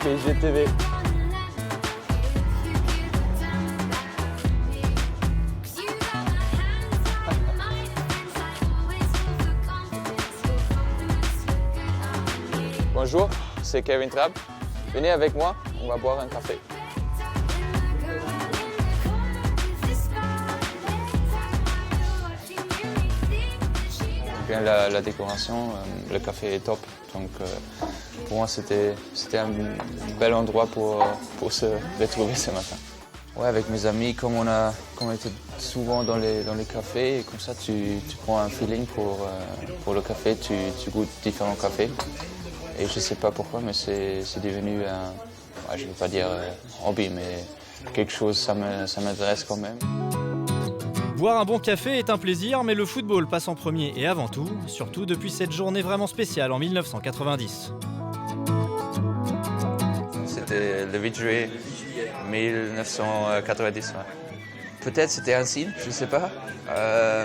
PGTV. Bonjour, c'est Kevin Trapp. Venez avec moi, on va boire un café. Bien la décoration, le café est top. Donc pour moi c'était un bel endroit pour se retrouver ce matin. Ouais, avec mes amis, comme on était souvent dans les cafés, et comme ça tu prends un feeling pour le café, tu goûtes différents cafés. Et je ne sais pas pourquoi, mais c'est devenu un, je ne vais pas dire hobby, mais quelque chose, ça m'intéresse quand même. Boire un bon café est un plaisir, mais le football passe en premier et avant tout, surtout depuis cette journée vraiment spéciale en 1990. C'était le 8 juillet 1990. Ouais. Peut-être c'était un signe, je ne sais pas.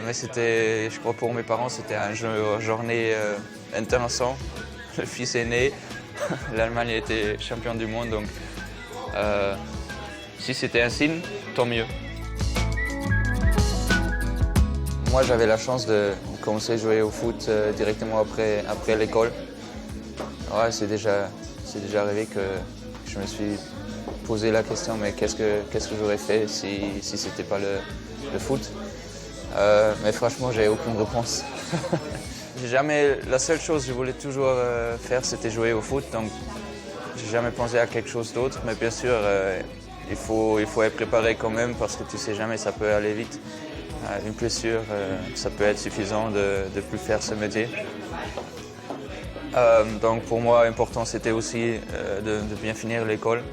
Mais c'était, je crois pour mes parents, c'était une journée intéressante. Le fils est né, l'Allemagne était champion du monde, donc si c'était un signe, tant mieux. Moi, j'avais la chance de commencer à jouer au foot directement après l'école. Ouais, c'est déjà arrivé que je me suis posé la question, mais qu'est-ce que j'aurais fait si c'était pas le foot. Mais franchement, j'ai aucune réponse. La seule chose que je voulais toujours faire, c'était jouer au foot. Donc, j'ai jamais pensé à quelque chose d'autre. Mais bien sûr, il faut être préparé quand même parce que tu sais jamais, ça peut aller vite. Une blessure, ça peut être suffisant de plus faire ce métier. Donc pour moi, important c'était aussi de bien finir l'école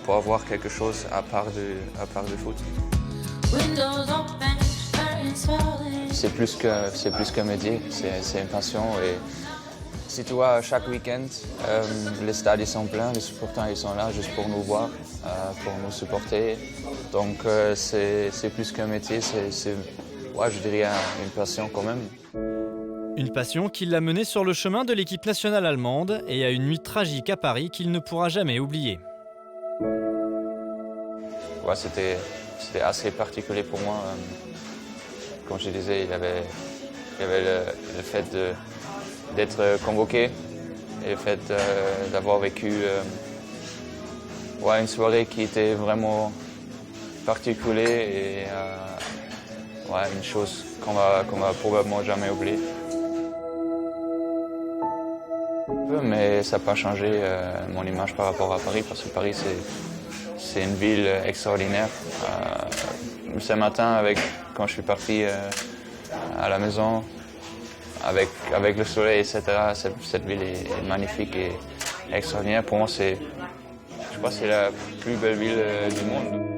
pour avoir quelque chose à part du foot. C'est plus qu'un métier, c'est une passion. Et si tu vois, chaque week-end, les stades ils sont pleins, les supporters ils sont là juste pour nous voir, pour nous supporter. Donc c'est plus qu'un métier, ouais, je dirais une passion quand même. Une passion qui l'a mené sur le chemin de l'équipe nationale allemande et à une nuit tragique à Paris qu'il ne pourra jamais oublier. Ouais, c'était assez particulier pour moi. Comme je disais, il y avait le fait d'être convoqué et le fait d'avoir vécu une soirée qui était vraiment particulière et une chose qu'on va probablement jamais oublier. Mais ça n'a pas changé mon image par rapport à Paris, parce que Paris c'est une ville extraordinaire. Ce matin, quand je suis parti à la maison, avec le soleil, etc., cette ville est magnifique et extraordinaire. Pour moi, je crois que c'est la plus belle ville du monde.